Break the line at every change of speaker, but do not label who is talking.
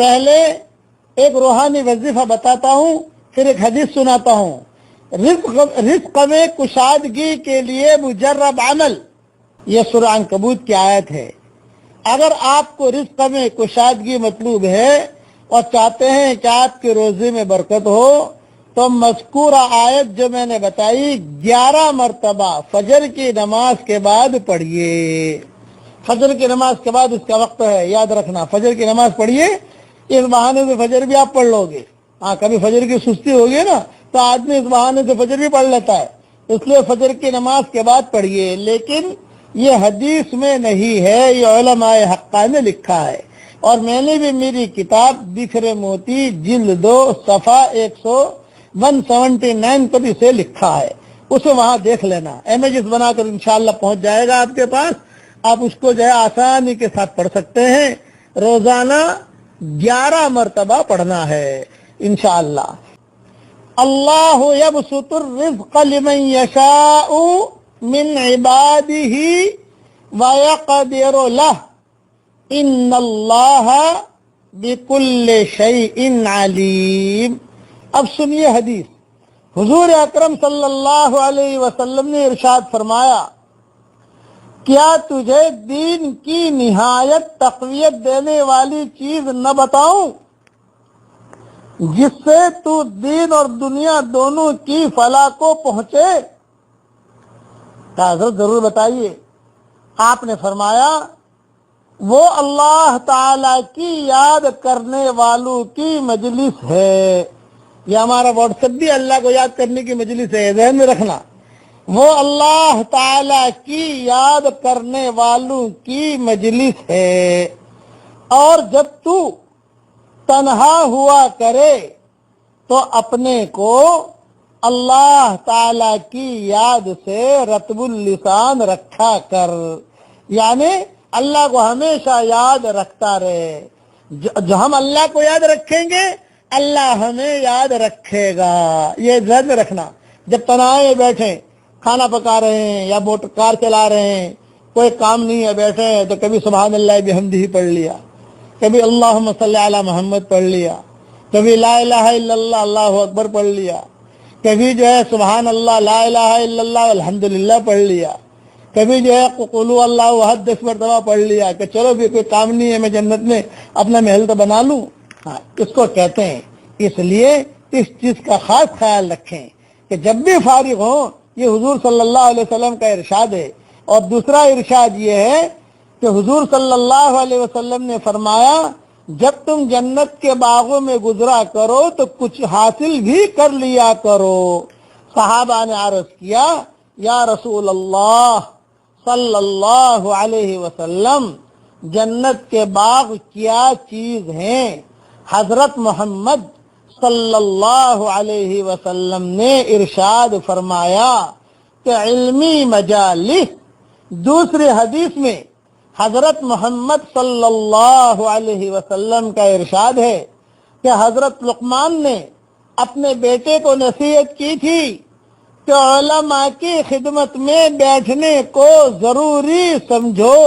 پہلے ایک روحانی وظیفہ بتاتا ہوں، پھر ایک حدیث سناتا ہوں۔ رزق میں کشادگی کے لیے مجرب عمل، یہ سورہ عنکبوت کی آیت ہے۔ اگر آپ کو رزق میں کشادگی مطلوب ہے اور چاہتے ہیں کہ آپ کے روزے میں برکت ہو، تو مذکورہ آیت جو میں نے بتائی 11 مرتبہ فجر کی نماز کے بعد پڑھیے۔ فجر کی نماز کے بعد اس کا وقت ہے، یاد رکھنا، فجر کی نماز پڑھیے، اس بہانے سے فجر بھی آپ پڑھ لو گے۔ ہاں، کبھی فجر کی سستی ہوگی نا تو آدمی اس بہانے سے فجر بھی پڑھ لیتا ہے، اس لیے فجر کی نماز کے بعد پڑھیے۔ لیکن یہ حدیث میں نہیں ہے، یہ علماء حقہ نے لکھا ہے، اور میں نے بھی میری کتاب بکھر موتی جلد 2 صفحہ 179 پر اسے لکھا ہے، اسے وہاں دیکھ لینا، امیجز بنا کر انشاءاللہ پہنچ جائے گا آپ کے پاس۔ آپ اس کو جو ہے آسانی کے ساتھ پڑھ سکتے ہیں۔ روزانہ 11 مرتبہ پڑھنا ہے انشاءاللہ۔ اللہ یبسط الرزق لمن یشاء من عبادہ ویقدر لہ ان اللہ بکل شیء علیم۔ اب سنیے حدیث۔ حضور اکرم صلی اللہ علیہ وسلم نے ارشاد فرمایا، کیا تجھے دین کی نہایت تقویت دینے والی چیز نہ بتاؤں جس سے تو دین اور دنیا دونوں کی فلاح کو پہنچے؟ حضرت ضرور بتائیے۔ آپ نے فرمایا، وہ اللہ تعالی کی یاد کرنے والوں کی مجلس ہے۔ یہ ہمارا واٹس ایپ بھی اللہ کو یاد کرنے کی مجلس ہے، ذہن میں رکھنا۔ وہ اللہ تعالی کی یاد کرنے والوں کی مجلس ہے، اور جب تو تنہا ہوا کرے تو اپنے کو اللہ تعالی کی یاد سے رطب اللسان رکھا کر، یعنی اللہ کو ہمیشہ یاد رکھتا رہے۔ جو ہم اللہ کو یاد رکھیں گے اللہ ہمیں یاد رکھے گا، یہ ذہن میں رکھنا۔ جب تنہائی میں بیٹھیں، کھانا پکا رہے ہیں یا موٹر کار چلا رہے ہیں، کوئی کام نہیں ہے، بیٹھے ہیں، تو کبھی سبحان اللہ بحمدہ پڑھ لیا، کبھی اللہم صلی علی محمد پڑھ لیا، کبھی لا الہ الا اللہ اللہ اکبر پڑھ لیا، کبھی جو ہے سبحان اللہ لا الہ الا اللہ الحمدللہ پڑھ لیا، کبھی جو ہے قل هو اللہ احد 10 مرتبہ پڑھ لیا کہ چلو بھی کوئی کام نہیں ہے، میں جنت میں اپنا محل تو بنا لوں۔ ہاں، اس کو کہتے ہیں۔ اس لیے اس چیز کا خاص خیال رکھیں کہ جب بھی فارغ ہوں، یہ حضور صلی اللہ علیہ وسلم کا ارشاد ہے۔ اور دوسرا ارشاد یہ ہے کہ حضور صلی اللہ علیہ وسلم نے فرمایا، جب تم جنت کے باغوں میں گزرا کرو تو کچھ حاصل بھی کر لیا کرو۔ صحابہ نے عرض کیا، یا رسول اللہ صلی اللہ علیہ وسلم، جنت کے باغ کیا چیز ہیں؟ حضرت محمد صلی اللہ علیہ وسلم نے ارشاد فرمایا کہ علمی مجالس۔ دوسری حدیث میں حضرت محمد صلی اللہ علیہ وسلم کا ارشاد ہے کہ حضرت لقمان نے اپنے بیٹے کو نصیحت کی تھی کہ علماء کی خدمت میں بیٹھنے کو ضروری سمجھو۔